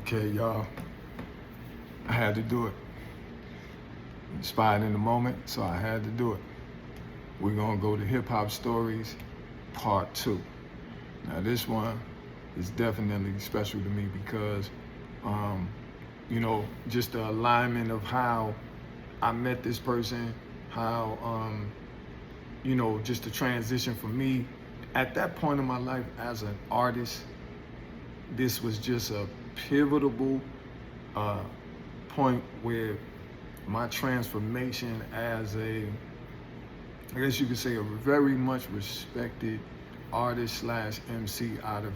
Okay, y'all, I had to do it. Inspired in the moment, so I had to do it. We're gonna go to Hip Hop Stories, Part 2. Now this one is definitely special to me because, just the alignment of how I met this person, how, just the transition for me. At that point in my life as an artist, this was just a pivotal point where my transformation as I guess you could say, a very much respected artist slash MC out of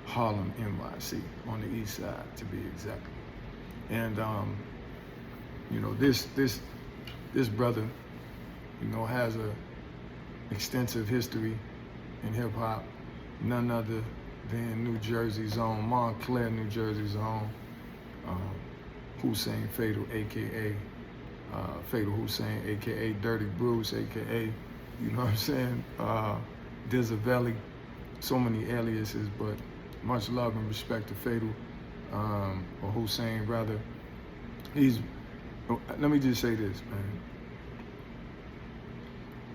Harlem, NYC, on the east side to be exact. And this brother, has a extensive history in hip hop, none other than New Jersey's own, Montclair, New Jersey's own, HUSSEIN Fatal, aka Fatal Hussein, aka Dirty Bruce, aka, you know what I'm saying, Dizavelli, so many aliases, but much love and respect to Fatal, or Hussein rather. Let me just say this,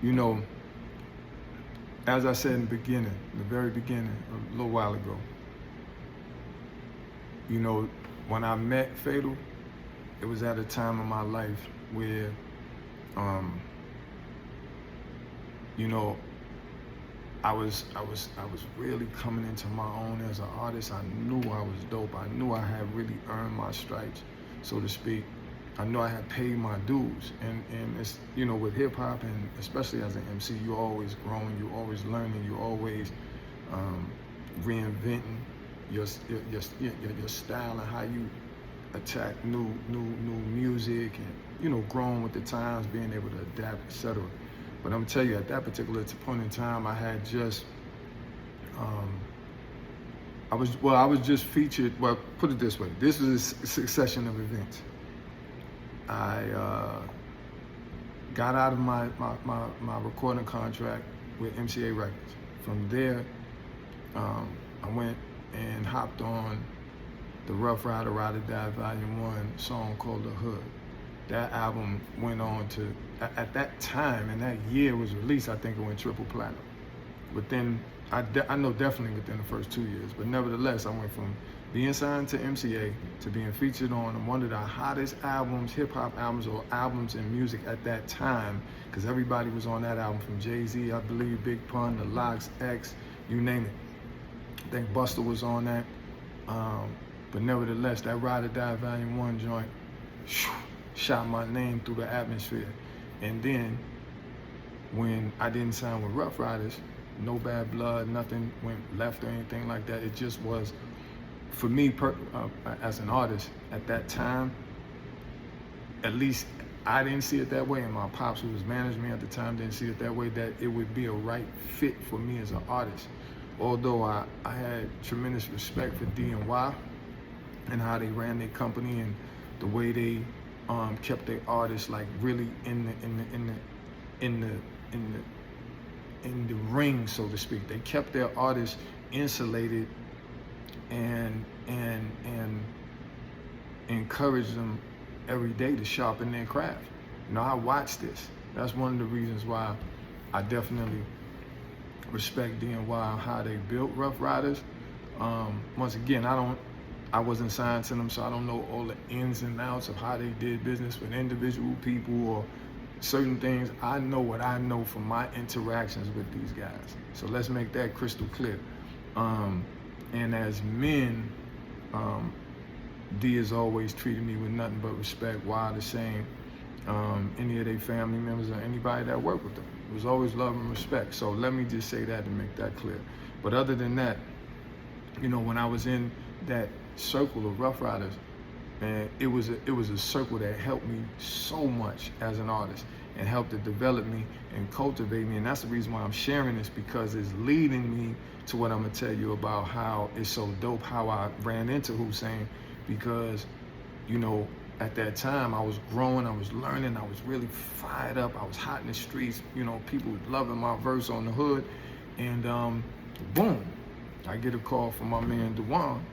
man. As I said in the very beginning, a little while ago, when I met Fatal, it was at a time in my life where, I was really coming into my own as an artist. I knew I was dope. I knew I had really earned my stripes, so to speak. I knew I had paid my dues, and it's, with hip hop, and especially as an MC, you're always growing, you're always learning, you're always reinventing your style and how you attack new music, and growing with the times, being able to adapt, etc. But I'm telling you, at that particular point in time, I had just I was just featured. Well, put it this way: this was a succession of events. I got out of my recording contract with MCA Records. From there, I went and hopped on the Rough Rider, Ride or Die Volume 1 song called The Hood. That album went on to, at that time, and that year was released, I think it went triple platinum. But then, I know definitely within the first 2 years, but nevertheless, I went from being signed to MCA to being featured on one of the hottest albums, hip hop albums, or albums in music at that time, because everybody was on that album, from Jay-Z, I believe, Big Pun, The Lox, X, you name it. I think Busta was on that. But nevertheless, that Ride or Die Volume 1 joint shot my name through the atmosphere. And then, when I didn't sign with Rough Riders, no bad blood, nothing went left or anything like that. It just was, for me, as an artist, at that time, at least I didn't see it that way, and my pops, who was managing me at the time, didn't see it that way, that it would be a right fit for me as an artist. Although I had tremendous respect for D&Y and how they ran their company and the way they kept their artists like really in the ring, so to speak. They kept their artists insulated and encouraged them every day to sharpen their craft. I watched this. That's one of the reasons why I definitely respect D&Y and how they built Rough Riders. Once again, I wasn't signed to them, so I don't know all the ins and outs of how they did business with individual people or certain things. I know what I know from my interactions with these guys. So let's make that crystal clear. And as men, D has always treated me with nothing but respect. Y the same. Any of their family members or anybody that worked with them. It was always love and respect. So let me just say that to make that clear. But other than that, when I was in that circle of Rough Riders, and it was a circle that helped me so much as an artist and helped to develop me and cultivate me. And that's the reason why I'm sharing this, because it's leading me to what I'm gonna tell you about how it's so dope how I ran into Hussein. Because, at that time I was growing, I was learning, I was really fired up, I was hot in the streets, people loving my verse on The Hood. And boom, I get a call from my man Dewan,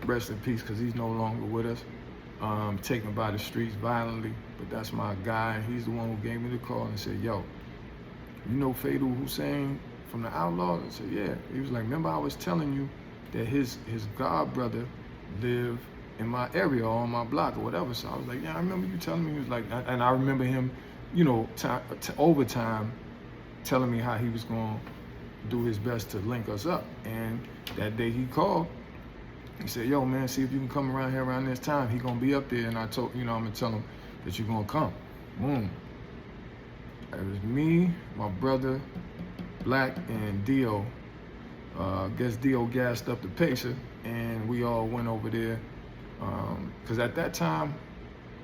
Rest in peace, because he's no longer with us. Taken by the streets violently, but that's my guy. He's the one who gave me the call and said, yo, you know Fatal Hussein from the Outlawz? I said, yeah. He was like, remember I was telling you that his god brother lived in my area or on my block or whatever. So I was like, yeah, I remember you telling me. He was like, and I remember him, you know, over time telling me how he was going to do his best to link us up. And that day he called, he said, yo, man, see if you can come around here around this time. He gonna be up there. And I told, you know, I'm gonna tell him that you're gonna come. Boom. It was me, my brother, Black, and Dio. Guess Dio gassed up the pacer, and we all went over there. Cause at that time,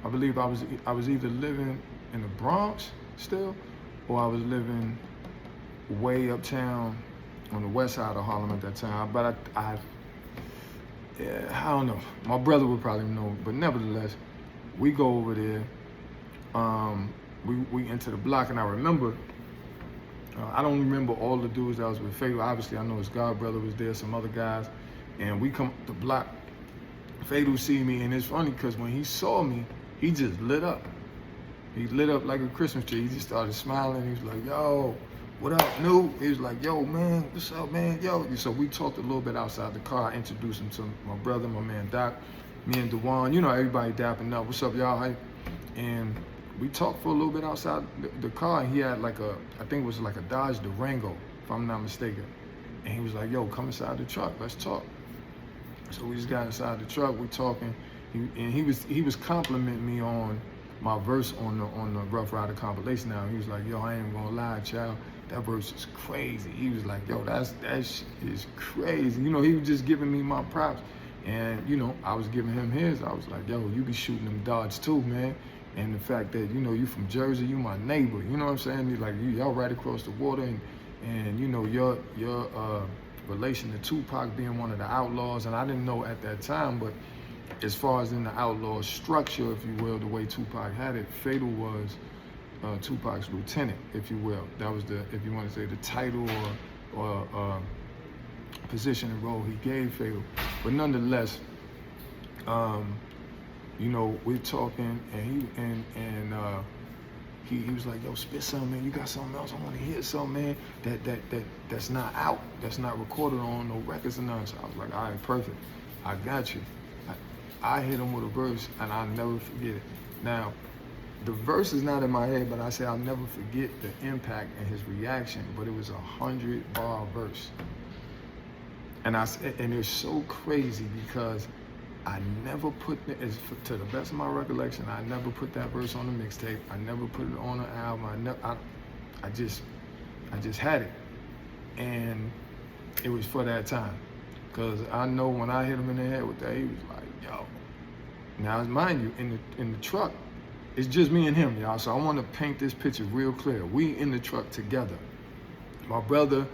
I believe I was either living in the Bronx still, or I was living way uptown on the west side of Harlem at that time. But I don't know. My brother would probably know, but nevertheless, we go over there. We enter the block, and I remember, I don't remember all the dudes that was with Fatal. Obviously, I know his god brother was there, some other guys, and we come up the block. Fatal see me, and it's funny because when he saw me, he just lit up. He lit up like a Christmas tree. He just started smiling. He was like, yo, what up, New? He was like, yo, man, what's up, man? Yo. So we talked a little bit outside the car. I introduced him to my brother, my man Doc, me and Dewan. You know, everybody dapping up. What's up, y'all? And we talked for a little bit outside the car. And he had like I think it was like a Dodge Durango, if I'm not mistaken. And he was like, yo, come inside the truck. Let's talk. So we just got inside the truck. We talking. He was complimenting me on my verse on the Rough Rider compilation. Now he was like, yo, I ain't gonna lie, child. That verse is crazy. He was like, yo, that shit is crazy. You know, he was just giving me my props. And, you know, I was giving him his. I was like, yo, you be shooting them Dodge too, man. And the fact that, you know, you from Jersey, you my neighbor. You know what I'm saying? He's like, y'all right across the water. And you know, your relation to Tupac being one of the Outlawz. And I didn't know at that time, but as far as in the Outlawz structure, if you will, the way Tupac had it, Fatal was Tupac's lieutenant, if you will. That was if you want to say, the title or position and role he gave Fatal. But nonetheless, you know, we're talking, and he was like, yo, spit something, man. You got something else? I want to hear something, man, that's not out, that's not recorded on no records and none. So I was like, all right, perfect. I got you. I hit him with a verse, and I'll never forget it. Now, the verse is not in my head, but I say I'll never forget the impact and his reaction. But it was 100-bar verse, and it's so crazy because I never put, to the best of my recollection, I never put that verse on the mixtape. I never put it on an album. I just had it, and it was for that time. Cause I know when I hit him in the head with that, he was like, yo. Now, mind you, in the truck, it's just me and him, y'all. So I want to paint this picture real clear. We in the truck together. My brother,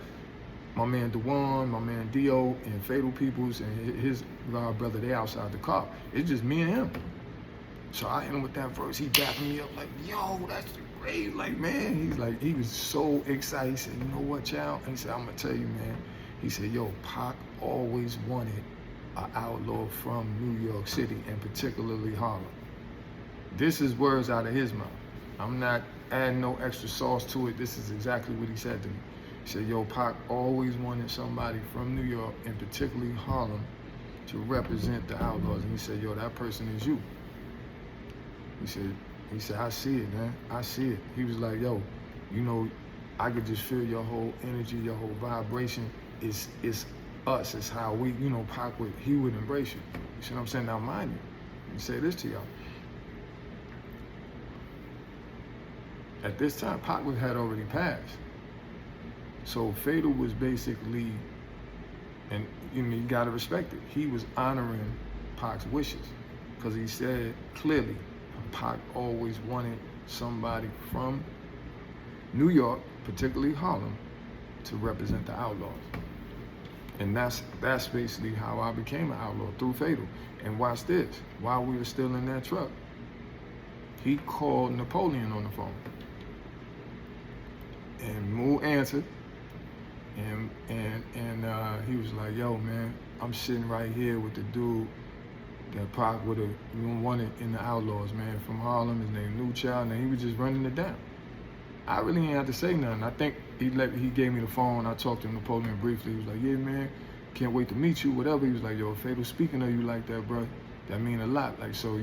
my man Dewan, my man Dio, and Fatal Peoples, and his god brother, they outside the car. It's just me and him. So I hit him with that verse. He dapping me up like, yo, that's great. Like, man, he was so excited. He said, you know what, child? And he said, I'm gonna tell you, man. He said, yo, Pac always wanted an outlaw from New York City, and particularly Harlem. This is words out of his mouth. I'm not adding no extra sauce to it. This is exactly what he said to me. He said, yo, Pac always wanted somebody from New York, and particularly Harlem, to represent the Outlawz. And he said, yo, that person is you. He said, I see it, man. I see it. He was like, yo, you know, I could just feel your whole energy, your whole vibration. It's us. It's how we, you know, Pac would embrace you. You see what I'm saying? Now, mind you, let me say this to y'all. At this time, Pac had already passed. So Fatal was basically, and you know, you gotta respect it, he was honoring Pac's wishes. Because he said clearly, Pac always wanted somebody from New York, particularly Harlem, to represent the Outlawz. And that's basically how I became an outlaw, through Fatal. And watch this, while we were still in that truck, he called Napoleon on the phone. And Moo answered, and he was like, yo, man, I'm sitting right here with the dude that Pac would have wanted in the Outlawz, man, from Harlem. His name New Child, and he was just running it down. I really ain't have to say nothing. I think he gave me the phone. I talked to Napoleon briefly. He was like, yeah, man, can't wait to meet you, whatever. He was like, yo, Fatal, speaking of you like that, bro, that mean a lot. Like, so,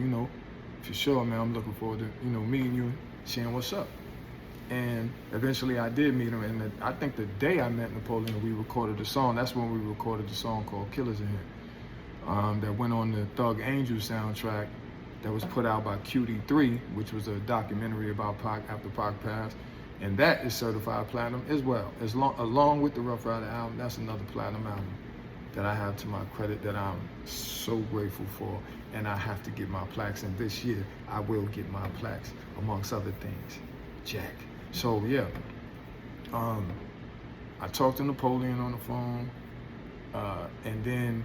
for sure, man, I'm looking forward to, meeting you and seeing what's up. And eventually I did meet him, and I think the day I met Napoleon, we recorded a song. That's when we recorded the song called Killers in Here, that went on the Thug Angel soundtrack that was put out by QD3, which was a documentary about Pac after Pac passed. And that is certified platinum as well. Along with the Rough Rider album, that's another platinum album that I have to my credit that I'm so grateful for. And I have to get my plaques, and this year I will get my plaques, amongst other things. Jack. So yeah, I talked to Napoleon on the phone, and then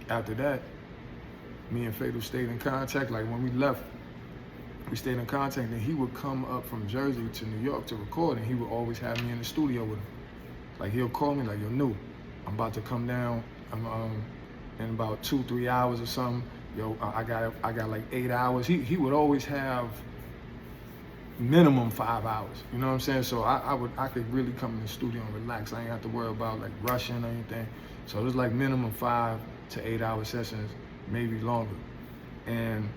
after that, me and Fatal stayed in contact. Like when we left, we stayed in contact, and he would come up from Jersey to New York to record, and he would always have me in the studio with him. Like he'll call me like, yo, New, I'm about to come down. I'm in about 2-3 hours or something. Yo, I got like 8 hours. He would always have minimum 5 hours. You know what I'm saying? So I could really come in the studio and relax. I ain't have to worry about like rushing or anything. So it was like minimum 5 to 8 hour sessions, maybe longer. And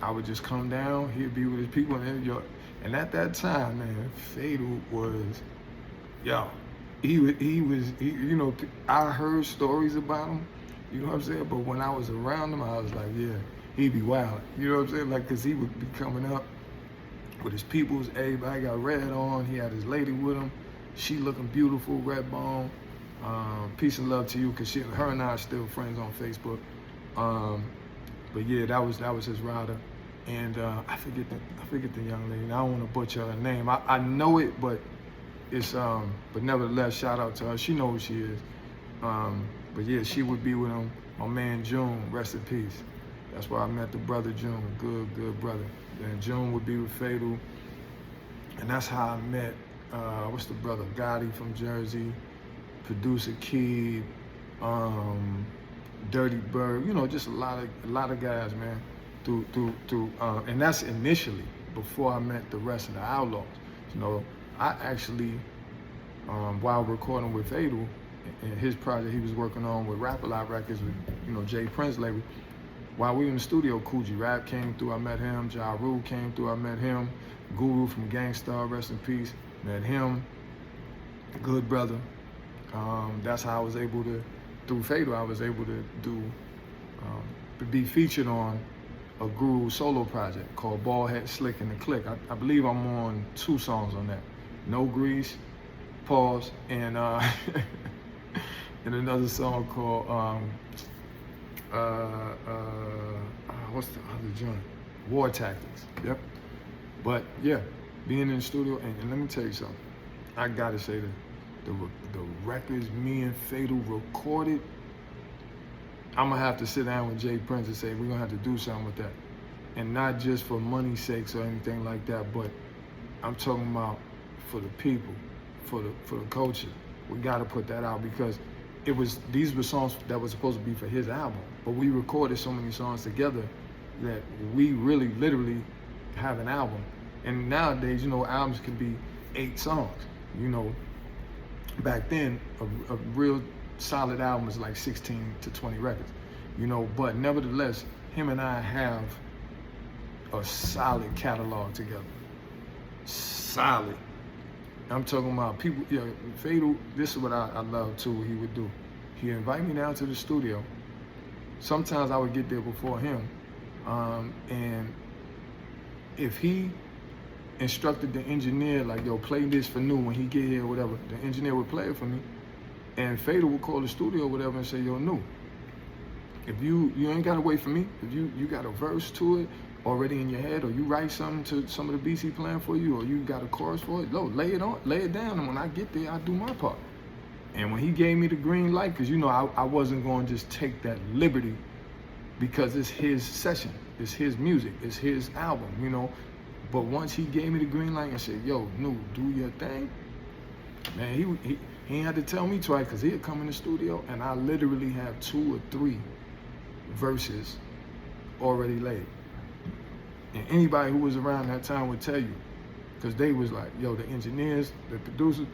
I would just come down, he'd be with his people in New York. And at that time, man, Fatal was, I heard stories about him, you know what I'm saying? But when I was around him, I was like, yeah, he'd be wild. You know what I'm saying? Like, cause he would be coming up with his peoples, everybody got red on, he had his lady with him, she looking beautiful, red bone. Peace and love to you, cause her and I are still friends on Facebook. But yeah, that was his rider. And I forget the young lady. I don't want to butcher her name. I know it, but it's but nevertheless, shout out to her. She knows who she is. But yeah, she would be with him. My man June, rest in peace. That's where I met the brother June. Good brother. And June would be with Fatal. And that's how I met what's the brother? Gotti from Jersey, producer Kid, Dirty Bird, just a lot of guys, man. And that's initially before I met the rest of the Outlawz. I actually, while recording with Fatal, and his project he was working on with Rap A Lot Records with, Jay Prince label, while we were in the studio, Coogee Rap came through, I met him. Ja Rule came through, I met him. Guru from Gangstar, rest in peace, met him. Good brother. That's how I was able to, through Fatal, I was able to be featured on a Guru solo project called Ballhead, Slick, and the Click. I believe I'm on 2 songs on that. No Grease, Pause, and and another song called, what's the other joint? War Tactics, yep. But yeah, being in the studio, and let me tell you something. I gotta say that the records me and Fatal recorded, I'm gonna have to sit down with Jay Prince and say, we're gonna have to do something with that. And not just for money's sakes or anything like that, but I'm talking about for the people, for the culture. We gotta put that out, because these were songs that were supposed to be for his album, but we recorded so many songs together that we really literally have an album. And nowadays, albums can be 8 songs. Back then, a real solid album is like 16 to 20 records, but nevertheless, him and I have a solid catalog together. Solid. I'm talking about people, Fatal, this is what I love too, what he would do. He'd invite me down to the studio. Sometimes I would get there before him, and if he instructed the engineer, like, yo, play this for New when he get here or whatever, the engineer would play it for me, and Fatal would call the studio or whatever and say, yo, New, if you ain't gotta wait for me, if you got a verse to it already in your head, or you write something to some of the beats he playing for you, or you got a chorus for it, lay it down, and when I get there, I do my part. And when he gave me the green light, because I wasn't going to just take that liberty, because it's his session, it's his music, it's his album, But once he gave me the green light and said, yo, New, do your thing, man, He ain't had to tell me twice because he'd come in the studio and I literally have 2 or 3 verses already laid. And anybody who was around that time would tell you, because they was like, yo, the engineers, the producers,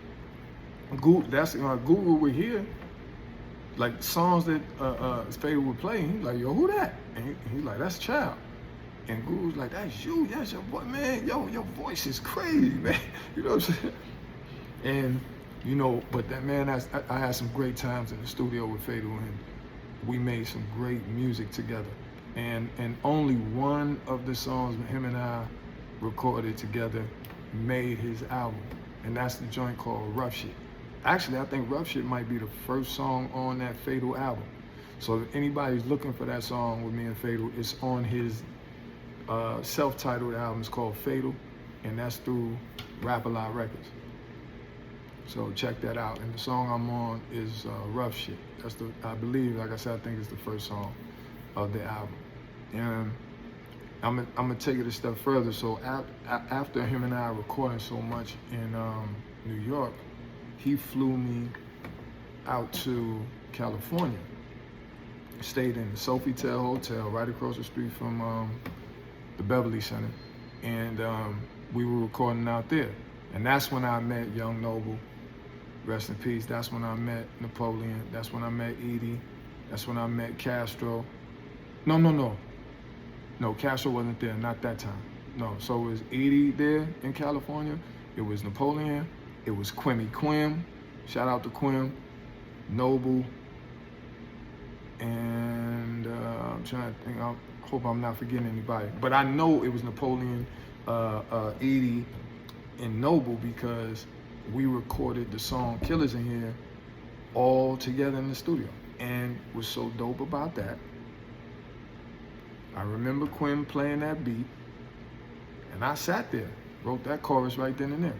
Guru would hear like songs that Fatal would play, and he's like, yo, who that? And he's like, that's Child. And Guru's like, that's you, that's your boy, man. Yo, your voice is crazy, man. You know what I'm saying? And, you know, but that, man, I had some great times in the studio with Fatal, and we made some great music together. And only one of the songs him and I recorded together made his album, and that's the joint called Rough Shit. Actually, I think Rough Shit might be the first song on that Fatal album. So if anybody's looking for that song with me and Fatal, it's on his self-titled album. It's called Fatal, and that's through Rap-A-Lot Records. So check that out. And the song I'm on is Rough Shit. That's I believe, like I said, I think it's the first song of the album. And I'm gonna take it a step further. So after him and I recording so much in New York, he flew me out to California. Stayed in the Sofitel Hotel right across the street from the Beverly Center, and we were recording out there. And that's when I met Young Noble, rest in peace. That's when I met Napoleon. That's when I met Edie. That's when I met Castro. No, Castro wasn't there, not that time. No, so it was Edie there in California. It was Napoleon. It was Quim. Shout out to Quim, Noble, and I'm trying to think. I hope I'm not forgetting anybody. But I know it was Napoleon, Edie, and Noble, because we recorded the song Killers in here all together in the studio. And what's so dope about that, I remember Quinn playing that beat, and I sat there, wrote that chorus right then and there,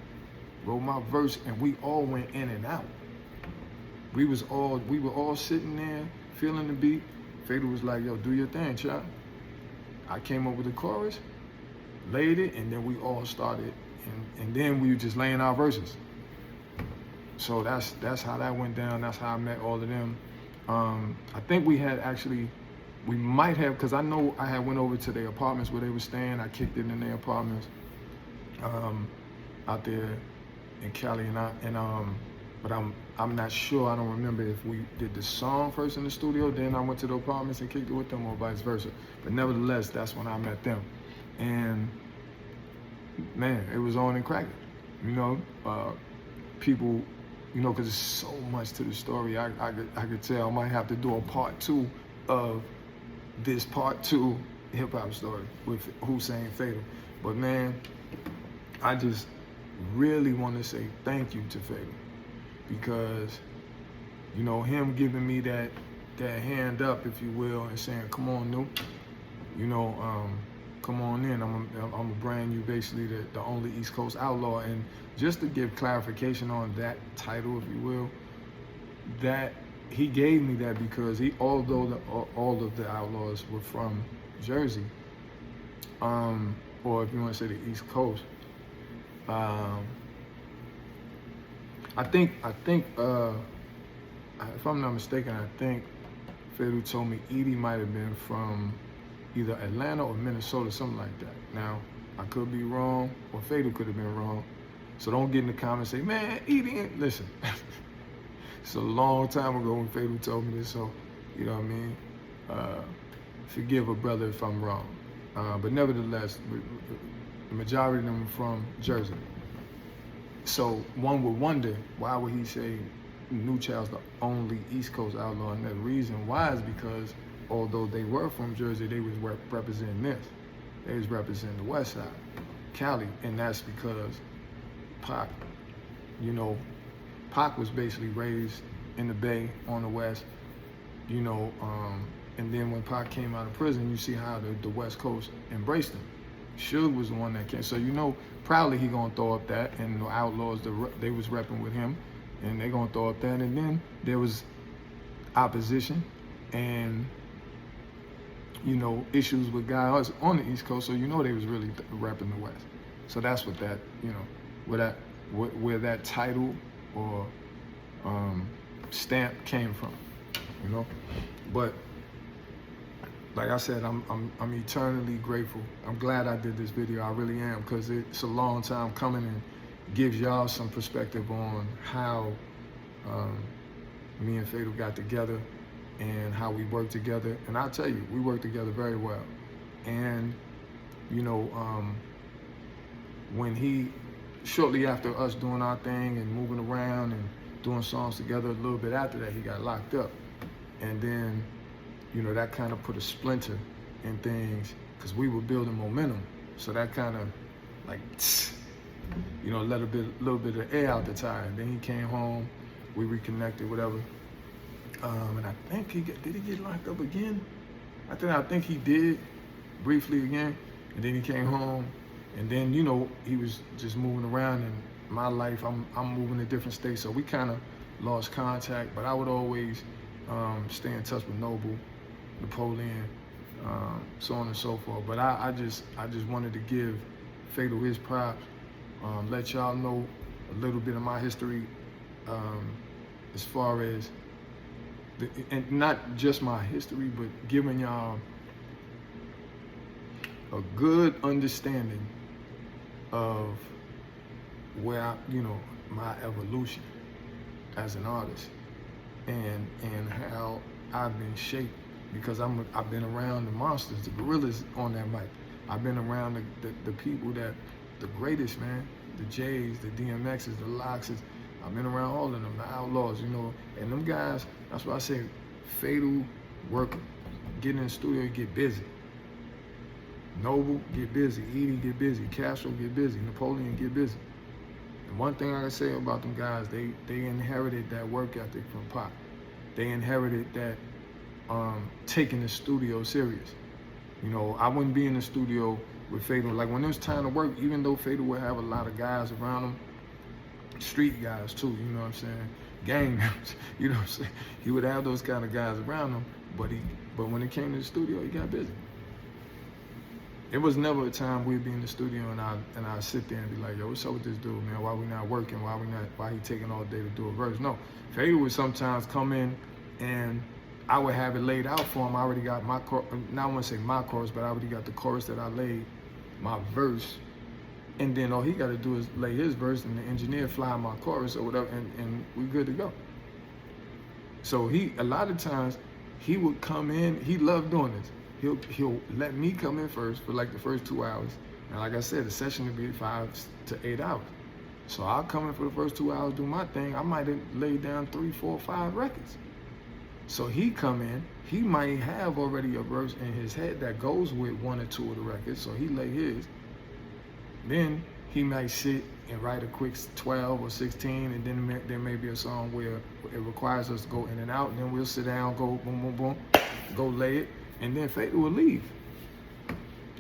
wrote my verse, and we all went in and out. We were all sitting there, feeling the beat. Fatal was like, yo, do your thing, child. I came up with the chorus, laid it, and then we all started, and then we were just laying our verses. So that's how that went down. That's how I met all of them. I think we might have, because I know I had went over to their apartments where they were staying. I kicked it in their apartments out there in Cali, but I'm not sure. I don't remember if we did the song first in the studio, then I went to the apartments and kicked it with them, or vice versa. But nevertheless, that's when I met them, and man, it was on and cracking. You know, people, you know, because there's so much to the story. I could tell I might have to do a part 2 of this part 2 hip hop story with HUSSEIN Fatal. But man, I just really want to say thank you to Fatal, because, you know, him giving me that hand up, if you will, and saying, come on, New, you know, come on in. I'm gonna brand you basically the only East Coast outlaw. And just to give clarification on that title, if you will, that he gave me that because although all of the Outlawz were from Jersey, or if you want to say the East Coast, I think if I'm not mistaken, I think Fatal told me Edie might have been from either Atlanta or Minnesota, something like that. Now, I could be wrong, or Fatal could have been wrong. So don't get in the comments and say, man, Edie, listen. It's a long time ago when Fatal told me this, so, you know what I mean? Forgive a brother if I'm wrong. But nevertheless, the majority of them are from Jersey. So one would wonder, why would he say New Child's the only East Coast outlaw? And the reason why is because although they were from Jersey, they was representing this. They was representing the West Side, Cali, and that's because Pac, you know, Pac was basically raised in the Bay on the West, you know, and then when Pac came out of prison, you see how the West Coast embraced him. Suge was the one that came, so you know, proudly he gonna throw up that, and the Outlawz, they was repping with him, and they gonna throw up that, and then there was opposition, and you know, issues with guys on the East Coast, so you know they was really repping the West. So that's what that, you know, where that title or stamp came from, you know. But like I said, I'm eternally grateful. I'm glad I did this video. I really am, because it's a long time coming and gives y'all some perspective on how me and Fatal got together and how we work together. And I'll tell you, we work together very well. And you know, when he, shortly after us doing our thing and moving around and doing songs together, a little bit after that, he got locked up. And then, you know, that kind of put a splinter in things, because we were building momentum. So that kind of like, you know, let a little bit of air out the tire. And then he came home, we reconnected, whatever. And I think did he get locked up again? I think he did, briefly again. And then he came home, and then, you know, he was just moving around in my life. I'm moving to different states, so we kind of lost contact. But I would always stay in touch with Noble, Napoleon, so on and so forth. But I just wanted to give Fatal his props, let y'all know a little bit of my history, as far as and not just my history, but giving y'all a good understanding of where you know, my evolution as an artist, and how I've been shaped, because I've been around the monsters, the gorillas on that mic. I've been around the people that, the greatest, man, the J's, the DMX's, the Lox's. I've been around all of them, the Outlawz, you know, and them guys. That's why I say Fatal work, get in the studio, get busy. Noble, get busy. Edie, get busy. Castro, get busy. Napoleon, get busy. And one thing I can say about them guys, they inherited that work ethic from Pac. They inherited that taking the studio serious. You know, I wouldn't be in the studio with Fatal. Like when it was time to work, even though Fatal would have a lot of guys around him, street guys too, you know what I'm saying? Gang members, you know what I'm saying? He would have those kind of guys around him, but when it came to the studio, he got busy. It was never a time we'd be in the studio and I'd sit there and be like, yo, what's up with this dude, man? Why we not working? Why he taking all day to do a verse? No, Fatal would sometimes come in and I would have it laid out for him. I already got my chorus, not want to say my chorus, but I already got the chorus that I laid, my verse. And then all he got to do is lay his verse and the engineer fly my chorus or whatever, and we good to go. So a lot of times, he would come in, he loved doing this. He'll let me come in first for like the first 2 hours. And like I said, the session would be 5 to 8 hours. So I'll come in for the first 2 hours, do my thing. I might have laid down 3, 4, 5 records. So he come in, he might have already a verse in his head that goes with 1 or 2 of the records, so he lay his. Then he might sit and write a quick 12 or 16, and then there may be a song where it requires us to go in and out, and then we'll sit down, go boom, boom, boom, go lay it, and then Fatal will leave.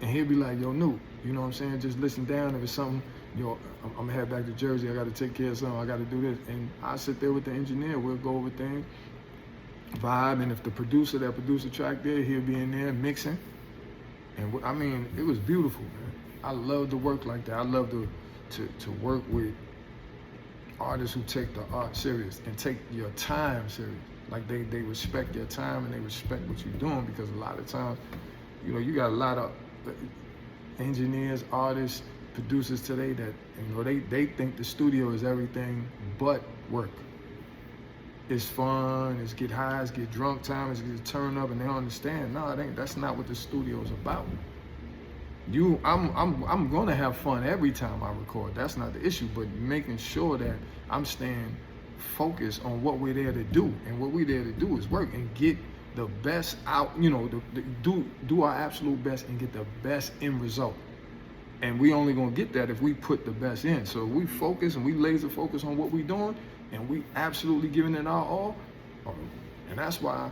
And he'll be like, yo, Nuke, you know what I'm saying? Just listen down. If it's something, yo, I'm gonna head back to Jersey, I gotta take care of something, I gotta do this. And I sit there with the engineer, we'll go over things, vibe, and if the producer that produced the track there, he'll be in there mixing. And I mean, it was beautiful, man. I love to work like that. I love to work with artists who take the art serious and take your time serious. Like they respect your time and they respect what you're doing, because a lot of times, you know, you got a lot of engineers, artists, producers today that, you know, they think the studio is everything but work. It's fun, it's get high, it's get drunk time, it's get turn up, and they don't understand. No, it ain't. That's not what the studio is about. I'm gonna have fun every time I record. That's not the issue, but making sure that I'm staying focused on what we're there to do, and what we're there to do is work and get the best out. You know, do our absolute best and get the best end result. And we only gonna get that if we put the best in. So we focus and we laser focus on what we're doing, and we absolutely giving it our all. And that's why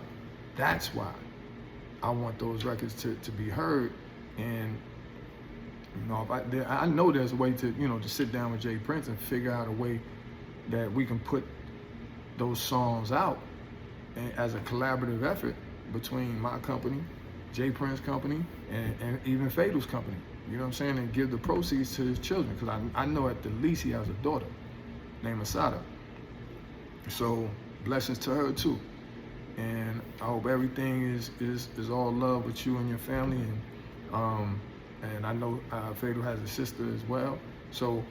I want those records to be heard. And you know, I know there's a way to, you know, to sit down with Jay Prince and figure out a way that we can put those songs out as a collaborative effort between my company, Jay Prince's company, and even Fatal's company. You know what I'm saying? And give the proceeds to his children, because I know at the least he has a daughter named Asada. So blessings to her too. And I hope everything is all love with you and your family. And I know Fatal has a sister as well. So,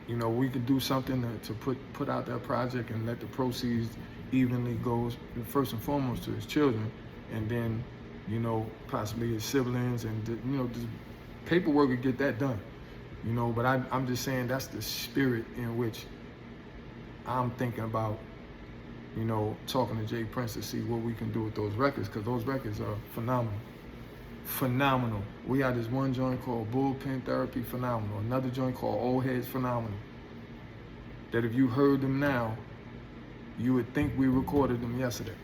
you know, we could do something to put out that project and let the proceeds evenly go first and foremost to his children, and then, you know, possibly his siblings, and you know, just paperwork would get that done. You know, but I'm just saying that's the spirit in which I'm thinking about, you know, talking to Jay Prince to see what we can do with those records, because those records are phenomenal. Phenomenal. We had this one joint called Bullpen Therapy, phenomenal. Another joint called Old Heads, phenomenal. That if you heard them now, you would think we recorded them yesterday.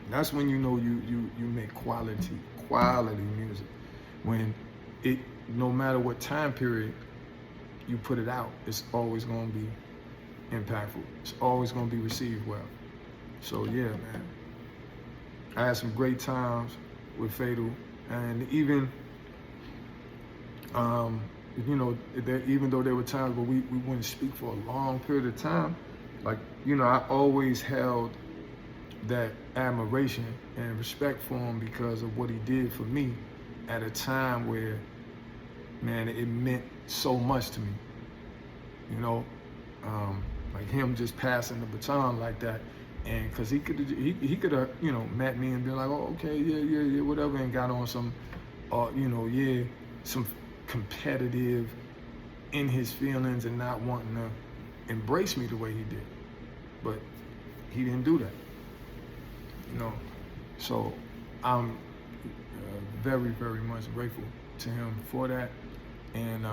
That's when you know you make quality music. When it, no matter what time period you put it out, it's always gonna be impactful. It's always gonna be received well. So yeah, man. I had some great times with Fatal, and even, you know, even though there were times where we wouldn't speak for a long period of time, like, you know, I always held that admiration and respect for him because of what he did for me at a time where, man, it meant so much to me, you know, like him just passing the baton like that. And because he could have, you know, met me and been like, oh, okay, yeah, whatever, and got on some, you know, some competitive in his feelings and not wanting to embrace me the way he did. But he didn't do that, you know. So I'm very, very much grateful to him for that. And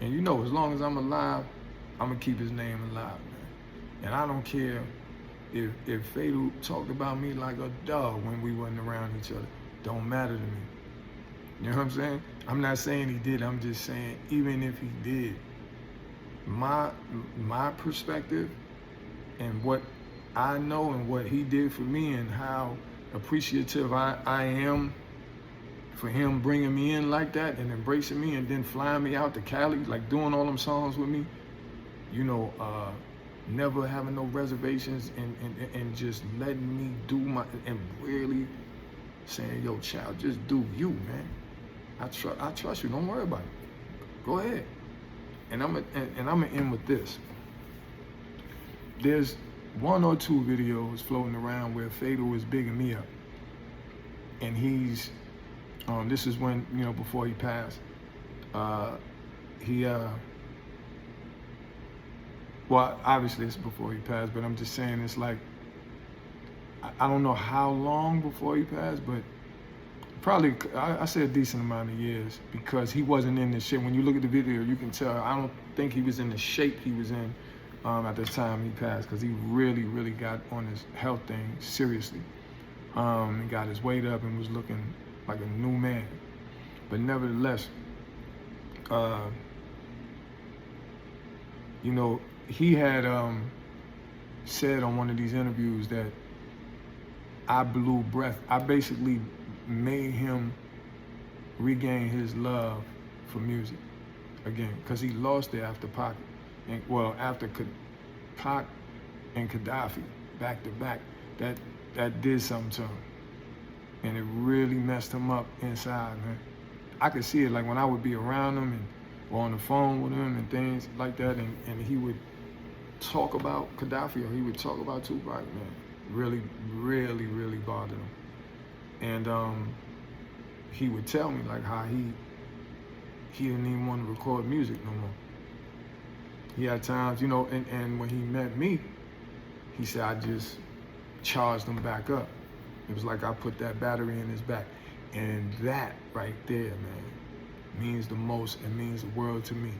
you know, as long as I'm alive, I'm gonna keep his name alive, man. And I don't care if Fatal talked about me like a dog when we wasn't around each other. Don't matter to me. You know what I'm saying? I'm not saying he did. I'm just saying, even if he did, my perspective and what I know and what he did for me and how appreciative I am for him bringing me in like that and embracing me and then flying me out to Cali, like doing all them songs with me, you know, never having no reservations and just letting me do my, and really saying, yo, child, just do you, man. I trust you, don't worry about it. Go ahead. And I'm gonna end with this. There's 1 or 2 videos floating around where Fatal is bigging me up. And he's, this is when, you know, before he passed, well, obviously it's before he passed, but I'm just saying it's like, I don't know how long before he passed, but probably, I say a decent amount of years, because he wasn't in the shape. When you look at the video, you can tell, I don't think he was in the shape he was in at the time he passed, because he really, really got on his health thing seriously. He got his weight up and was looking like a new man. But nevertheless, you know, he had said on one of these interviews that I blew breath. I basically made him regain his love for music again, because he lost it after Pac, and well, after Pac and Gaddafi back to back. That did something to him, and it really messed him up inside, man. I could see it, like when I would be around him and or on the phone with him and things like that, and he would talk about Gaddafi or he would talk about Tupac, man, really, really, really bothered him. And he would tell me like how he didn't even want to record music no more. He had times, you know, and when he met me, he said, I just charged him back up. It was like I put that battery in his back. And that right there, man, means the most and means the world to me,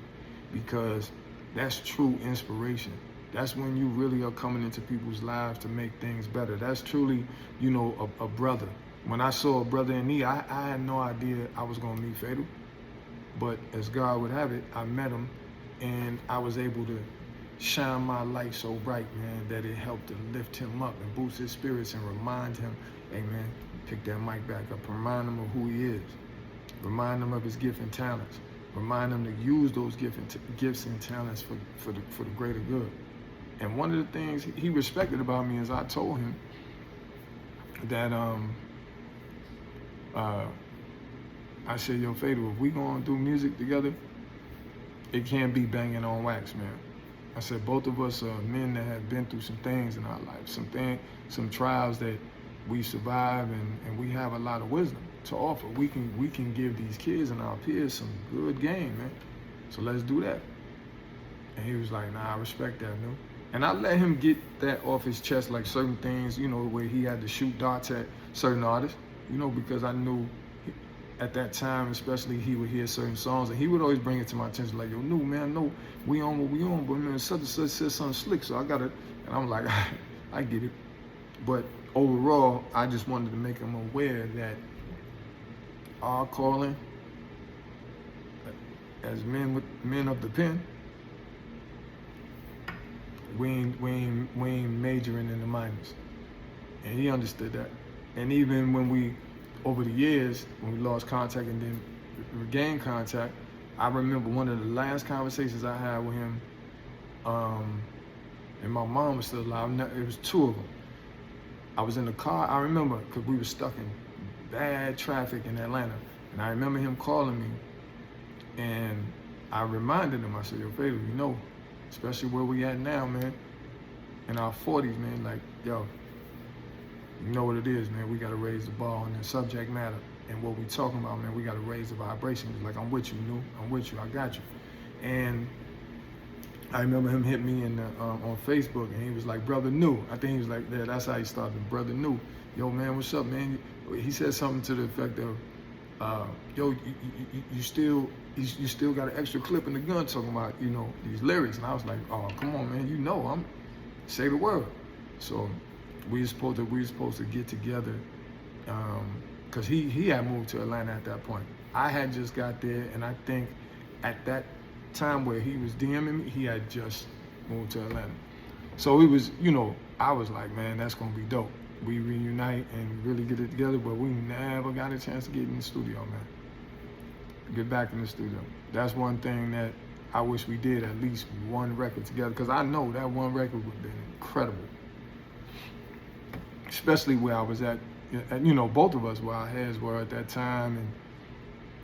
because that's true inspiration. That's when you really are coming into people's lives to make things better. That's truly, you know, a brother. When I saw a brother in need, I had no idea I was gonna meet Fatal, but as God would have it, I met him, and I was able to shine my light so bright, man, that it helped to lift him up and boost his spirits and remind him, hey man, pick that mic back up, remind him of who he is, remind him of his gifts and talents, remind him to use those gifts and talents for the greater good. And one of the things he respected about me is I told him that I said, yo, Fatal, if we gonna do music together, it can't be banging on wax, man. I said, both of us are men that have been through some things in our life, some trials that we survive, and we have a lot of wisdom to offer. We can give these kids and our peers some good game, man. So let's do that. And he was like, nah, I respect that, no. And I let him get that off his chest, like certain things, you know, where he had to shoot darts at certain artists, you know, because I knew at that time, especially, he would hear certain songs, and he would always bring it to my attention, like, yo, no, man, no, we on what we on, but man, such and such said something slick, so I gotta, and I'm like, I get it. But overall, I just wanted to make him aware that our calling as men of the pen, we ain't majoring in the minors. And he understood that. And even when we, over the years, when we lost contact and then regained contact, I remember one of the last conversations I had with him, and my mom was still alive. It was two of them. I was in the car, I remember, because we were stuck in bad traffic in Atlanta. And I remember him calling me, and I reminded him, I said, yo, Fatal, you know, especially where we at now, man, in our 40s, man, like, yo, you know what it is, man, we gotta raise the bar on the subject matter and what we talking about, man, we gotta raise the vibrations. Like, I'm with you, New, I'm with you, I got you. And I remember him hit me in the, on Facebook, and he was like, Brother New. I think he was like, yeah, that's how he started, Brother New. Yo, man, what's up, man? He said something to the effect of, yo, you still got an extra clip in the gun talking about, you know, these lyrics. And I was like, oh, come on, man, you know, say the word. So we were supposed to get together, because he had moved to Atlanta at that point. I had just got there, and I think at that time where he was DMing me, he had just moved to Atlanta. So it was, you know, I was like, man, that's gonna be dope. We reunite and really get it together, but we never got a chance to get in the studio, man. Get back in the studio. That's one thing that I wish we did, at least one record together, because I know that one record would have been incredible. Especially where I was at, you know, both of us, where our heads were at that time,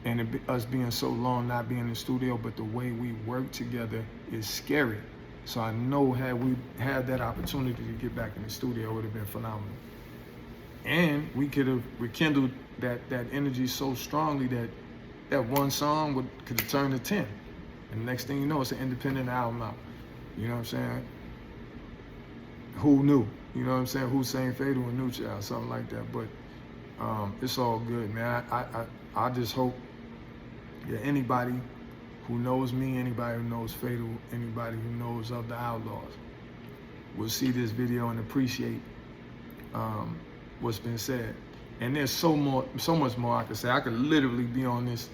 and us being so long not being in the studio, but the way we work together is scary. So I know had we had that opportunity to get back in the studio, it would have been phenomenal. And we could have rekindled that energy so strongly that one song could have turned to 10. And the next thing you know, it's an independent album out. You know what I'm saying? Who knew? You know what I'm saying? HUSSEIN FATAL and New Child, something like that. But it's all good, man. I just hope that anybody who knows me, anybody who knows Fatal, anybody who knows of the Outlawz will see this video and appreciate what's been said. And there's so much more I could say. I could literally be on this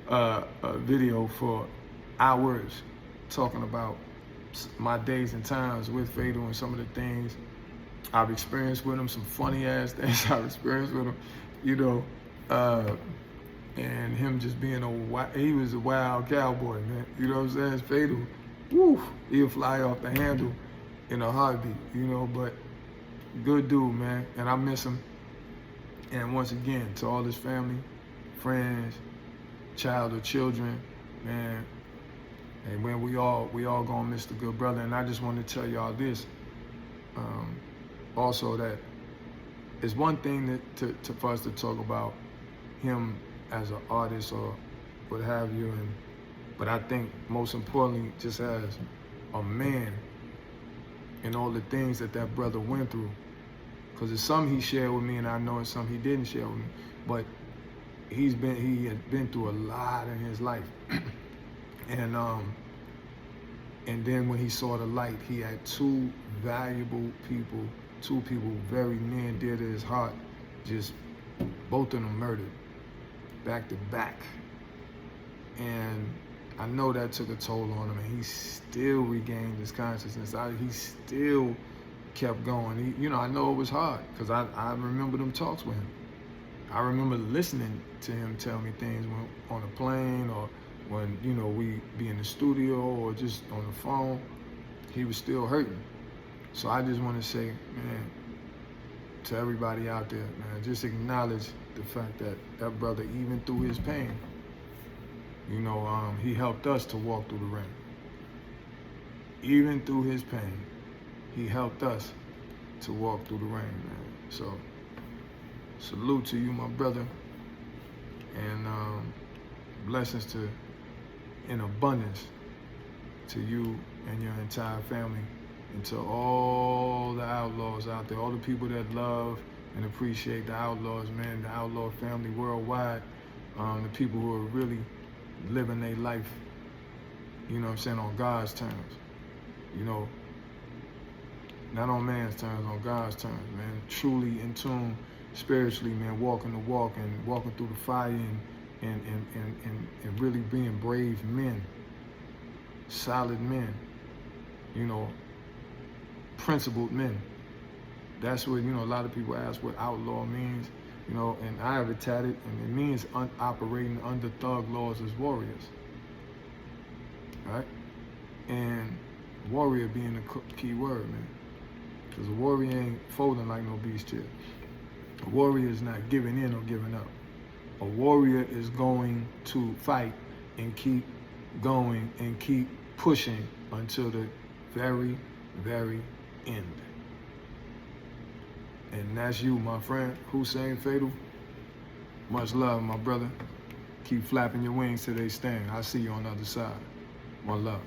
video for hours talking about my days and times with Fatal and some of the things I've experienced with him, some funny ass things I've experienced with him, you know, and him just being he was a wild cowboy, man. You know what I'm saying? Fatal, woo, he'll fly off the handle in a heartbeat, you know, but good dude, man, and I miss him. And once again, to all his family, friends, child or children, man, and when we all gonna miss the good brother. And I just want to tell y'all this, also, that it's one thing for us to talk about him as an artist or what have you, but I think most importantly, just as a man and all the things that brother went through. Because there's some he shared with me, and I know it's some he didn't share with me, but he had been through a lot in his life. And then when he saw the light, he had two valuable people, two people very near and dear to his heart, just both of them murdered, back to back. And I know that took a toll on him, and he still regained his consciousness. He still kept going. You know, I know it was hard, because I remember them talks with him. I remember listening to him tell me things on a plane, or when, you know, we be in the studio or just on the phone. he was still hurting. So I just want to say, man, to everybody out there, man, just acknowledge the fact that that brother, even through his pain, you know, he helped us to walk through the ring. Even through his pain, he helped us to walk through the ring, man. So, salute to you, my brother, and blessings in abundance to you and your entire family, and to all the outlaws out there, all the people that love and appreciate the Outlawz, man, the outlaw family worldwide, the people who are really living their life, you know what I'm saying, on God's terms, you know, not on man's terms, on God's terms, man, truly in tune spiritually, man, walking the walk and walking through the fire and really being brave men, solid men, you know, principled men. That's what, you know, a lot of people ask what outlaw means, you know, and I have it tatted, and it means operating under thug laws as warriors, right? And warrior being the key word, man, because a warrior ain't folding like no beast chair. A warrior is not giving in or giving up. A warrior is going to fight and keep going and keep pushing until the very, very end. And that's you, my friend, HUSSEIN Fatal. Much love, my brother. Keep flapping your wings till they stand. I'll see you on the other side. One love.